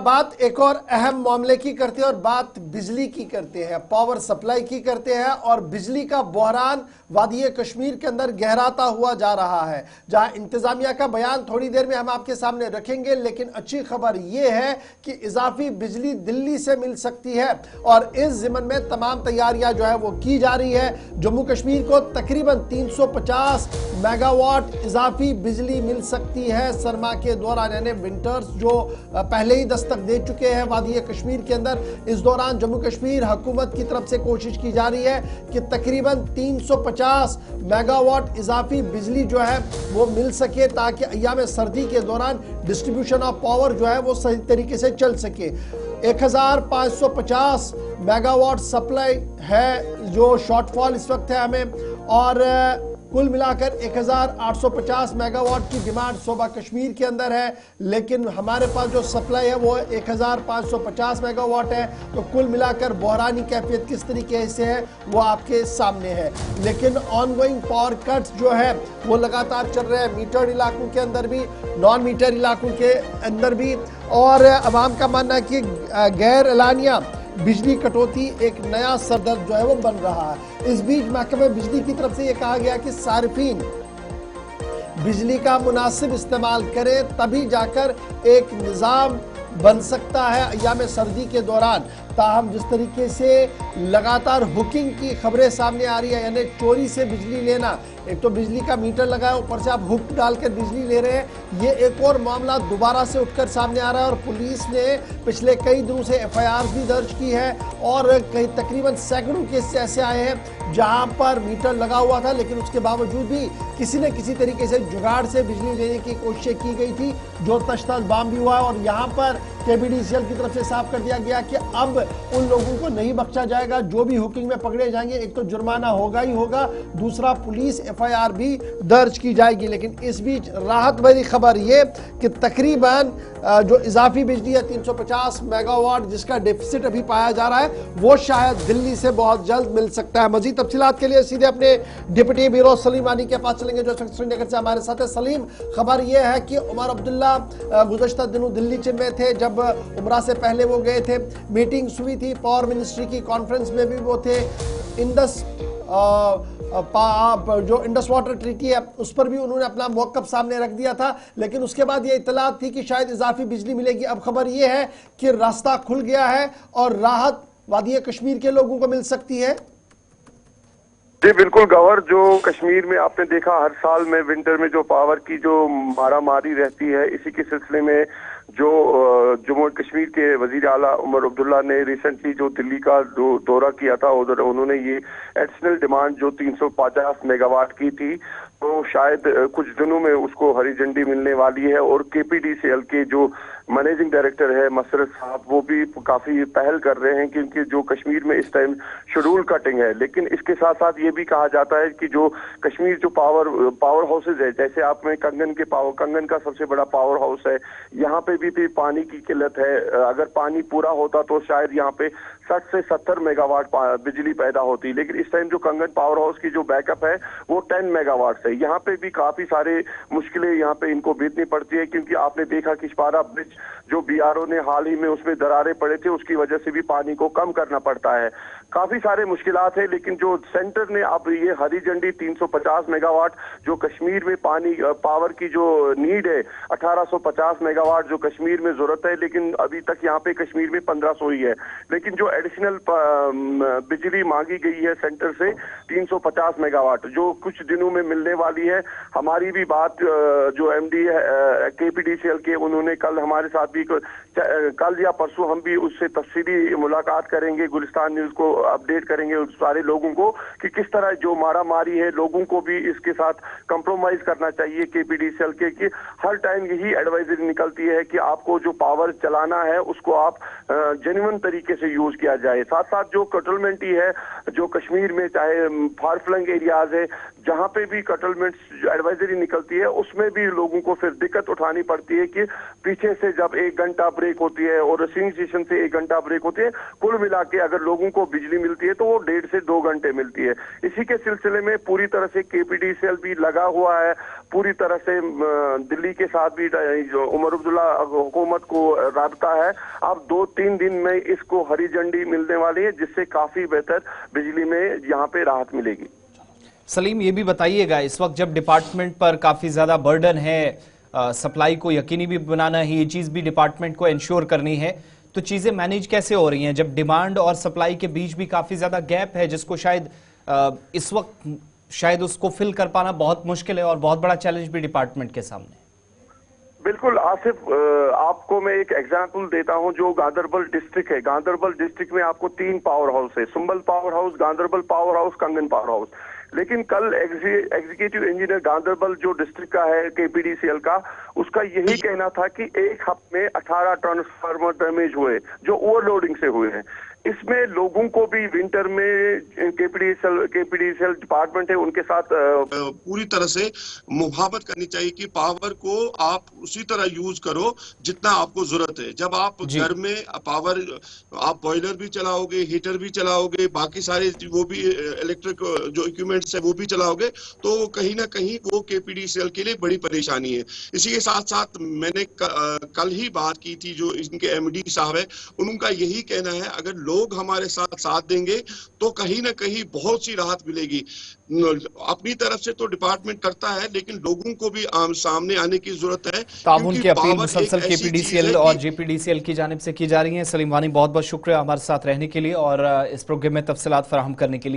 बात एक और अहम मामले की करते हैं और बात बिजली की करते हैं, पावर सप्लाई की करते हैं। और बिजली का बहरान वादी कश्मीर के अंदर गहराता हुआ जा रहा है, जहां इंतजामिया का बयान थोड़ी देर में हम आपके सामने रखेंगे। लेकिन अच्छी खबर यह है कि इजाफी बिजली दिल्ली से मिल सकती है और इस जिम्मन में तमाम तैयारियां जो है वो की जा रही है। जम्मू कश्मीर को तकरीबन 350 मेगावाट इजाफी बिजली मिल सकती है सरमा के दौरान, यानी विंटर्स जो पहले ही दस्तक दे चुके हैं वादी कश्मीर के अंदर। इस दौरान जम्मू कश्मीर हुकूमत की तरफ से कोशिश की जा रही है कि तकरीबन 350 मेगावाट इजाफी बिजली जो है वो मिल सके, ताकि अय्याम सर्दी के दौरान डिस्ट्रीब्यूशन ऑफ पावर जो है वो सही तरीके से चल सके। 1550 मेगावाट सप्लाई है जो शॉर्टफॉल इस वक्त है हमें, और कुल मिलाकर 1850 मेगावाट की डिमांड सूबा कश्मीर के अंदर है। लेकिन हमारे पास जो सप्लाई है वो 1550 मेगावाट है। तो कुल मिलाकर बहरानी कैफियत किस तरीके से है वो आपके सामने है। लेकिन ऑनगोइंग पावर कट्स जो है वो लगातार चल रहे हैं, मीटर्ड इलाकों के अंदर भी, नॉन मीटर इलाकों के अंदर भी। और अवाम का मानना है कि गैर एलानिया बिजली कटौती एक नया सरदर्द जो है वो बन रहा है। इस बीच महकमे बिजली की तरफ से यह कहा गया कि सार्फिन बिजली का मुनासिब इस्तेमाल करें, तभी जाकर एक निज़ाम बन सकता है अय्याम सर्दी के दौरान। ताहम जिस तरीके से लगातार हुकिंग की खबरें सामने आ रही है, यानी चोरी से बिजली लेना, एक तो बिजली का मीटर लगा है, ऊपर से आप हुक डालकर बिजली ले रहे हैं, ये एक और मामला दोबारा से उठकर सामने आ रहा है। और पुलिस ने पिछले कई दिनों से एफआईआर भी दर्ज की है और कई तकरीबन सैकड़ों केस ऐसे आए हैं जहां पर मीटर लगा हुआ था, लेकिन उसके बावजूद भी किसी न किसी तरीके से जुगाड़ से बिजली लेने की कोशिश की गई थी, जो तश्ताश बाम भी हुआ है। और यहाँ पर केबीडीसीएल की तरफ से साफ कर दिया गया कि अब उन लोगों को नहीं बख्शा जाएगा जो भी हुकिंग में पकड़े जाएंगे। एक तो जुर्माना होगा ही होगा, दूसरा पुलिस एफआईआर भी दर्ज की जाएगी। लेकिन इस बीच राहत भरी खबर ये कि तकरीबन जो इजाफी बिजली है 350 मेगावाट जिसका डेफिसिट अभी पाया जा रहा है, वो शायद दिल्ली से बहुत जल्द मिल सकता है। मजीद तफसीलात के लिए सीधे अपने डिप्टी ब्यूरो सलीम आनी के पास चलेंगे जो श्रीनगर से हमारे साथ है। सलीम, खबर यह है कि उमर अब्दुल्ला गुज़श्ता दिनों दिल्ली में थे, जब उमरा से पहले वो गए थे, मीटिंग हुई थी, पावर मिनिस्ट्री की कॉन्फ्रेंस में भी वो थे, इंडस जो इंडस वाटर ट्रीटी है उस पर भी उन्होंने अपना मौक़िफ़ सामने रख दिया था। लेकिन उसके बाद ये इत्तला थी कि शायद इजाफी बिजली मिलेगी। अब खबर ये है कि रास्ता खुल गया है और राहत वादी कश्मीर के लोगों को मिल सकती है। जी बिल्कुल गवर, जो कश्मीर में आपने देखा हर साल में विंटर में जो पावर की जो मारामारी रहती है, इसी के सिलसिले में जो जम्मू कश्मीर के वजीर आला उमर अब्दुल्ला ने रिसेंटली जो दिल्ली का दौरा किया था, उधर उन्होंने ये एडिशनल डिमांड जो 350 मेगावाट की थी, तो शायद कुछ दिनों में उसको हरी झंडी मिलने वाली है। और केपीडीसीएल के जो मैनेजिंग डायरेक्टर है मसरत साहब, वो भी काफी पहल कर रहे हैं क्योंकि जो कश्मीर में इस टाइम शेड्यूल कटिंग है। लेकिन इसके साथ साथ ये भी कहा जाता है कि जो कश्मीर जो पावर हाउसेज है, जैसे आप में कंगन का सबसे बड़ा पावर हाउस है, यहाँ पे भी पानी की किल्लत है। अगर पानी पूरा होता तो शायद यहाँ पे 60 से 70 मेगावाट बिजली पैदा होती, लेकिन इस टाइम जो कंगन पावर हाउस की जो बैकअप है वो 10 मेगावाट है। यहाँ पे भी काफी सारे मुश्किलें यहाँ पे इनको बीतनी पड़ती है, क्योंकि आपने देखा कि शिपारा ब्रिज जो बीआरओ ने हाल ही में उसमें दरारें पड़े थे, उसकी वजह से भी पानी को कम करना पड़ता है। काफी सारे मुश्किलात है। लेकिन जो सेंटर ने अब ये हरी झंडी 350 मेगावाट जो कश्मीर में पावर की जो नीड है 1850 मेगावाट जो कश्मीर में जरूरत है, लेकिन अभी तक यहाँ पे कश्मीर में 1500 ही है। लेकिन जो एडिशनल बिजली मांगी गई है सेंटर से 350 मेगावाट जो कुछ दिनों में मिलने वाली है। हमारी भी बात जो एमडी है केपीडीसीएल के, उन्होंने कल हमारे साथ भी कल या परसों हम भी उससे तफसीली मुलाकात करेंगे, गुलिस्तान न्यूज को अपडेट करेंगे उस सारे लोगों को कि किस तरह जो मारामारी है लोगों को भी इसके साथ कंप्रोमाइज करना चाहिए केपीडीसीएल के, कि हर टाइम यही एडवाइजरी निकलती है कि आपको जो पावर चलाना है उसको आप जेन्युइन तरीके से यूज किया जाए। साथ साथ जो कटलमेंट ही है जो कश्मीर में चाहे फार फ्लंग एरियाज है जहां पे भी कटलमेंट एडवाइजरी निकलती है, उसमें भी लोगों को फिर दिक्कत उठानी पड़ती है कि पीछे से जब 1 घंटा ब्रेक होती है और रिसीविंग स्टेशन से 1 घंटा ब्रेक होती है, कुल मिला के अगर लोगों को बिजली मिलती है तो वो 1.5 से 2 घंटे मिलती है। इसी के सिलसिले में पूरी तरह से KPDCL भी लगा हुआ है, पूरी तरह से दिल्ली के साथ भी जो उमर अब्दुल्ला हुकूमत को राबता है। अब 2-3 दिन में इसको हरी झंडी मिलने वाली है, जिससे काफी बेहतर बिजली में यहाँ पे राहत मिलेगी। सलीम, ये भी बताइएगा, इस वक्त जब डिपार्टमेंट पर काफी ज्यादा बर्डन है, सप्लाई को यकीनी भी बनाना है, ये चीज भी डिपार्टमेंट को इंश्योर करनी है, तो चीजें मैनेज कैसे हो रही हैं जब डिमांड और सप्लाई के बीच भी काफी ज्यादा गैप है, जिसको शायद इस वक्त शायद उसको फिल कर पाना बहुत मुश्किल है और बहुत बड़ा चैलेंज भी डिपार्टमेंट के सामने। बिल्कुल आसिफ, आपको मैं एक एग्जांपल देता हूं। जो गांधरबल डिस्ट्रिक्ट है, गांधरबल डिस्ट्रिक्ट में आपको 3 पावर हाउस है, Sumbal power house, Ganderbal power house, कंगन पावर हाउस। लेकिन कल एग्जीक्यूटिव इंजीनियर गांधरबल जो डिस्ट्रिक्ट का है KPDCL का, उसका यही कहना था कि एक हफ्ते में 18 ट्रांसफार्मर डैमेज हुए जो ओवरलोडिंग से हुए हैं। इसमें लोगों को भी विंटर में KPDCL डिपार्टमेंट है उनके साथ पूरी तरह से मुहाबत करनी चाहिए कि पावर को आप उसी तरह यूज करो जितना आपको जरूरत है। जब आप घर में पावर, आप बॉयलर भी चलाओगे, हीटर भी चलाओगे, बाकी सारे वो भी इलेक्ट्रिक जो इक्विपमेंट्स है वो भी चलाओगे, तो कहीं ना कहीं वो KPDCL के लिए बड़ी परेशानी है। इसी के साथ साथ मैंने कल ही बात की थी, जो इनके MD साहब है, उनका यही कहना है अगर लोग हमारे साथ देंगे तो कहीं ना कहीं बहुत सी राहत मिलेगी। अपनी तरफ से तो डिपार्टमेंट करता है, लेकिन लोगों को भी सामने आने की जरूरत है। ताउन की अपील मुसलसल KPDCL और JPDCL की जानिब से की जा रही है। सलीम वानी, बहुत बहुत शुक्रिया हमारे साथ रहने के लिए और इस प्रोग्राम में तफसीलात फराहम करने के लिए।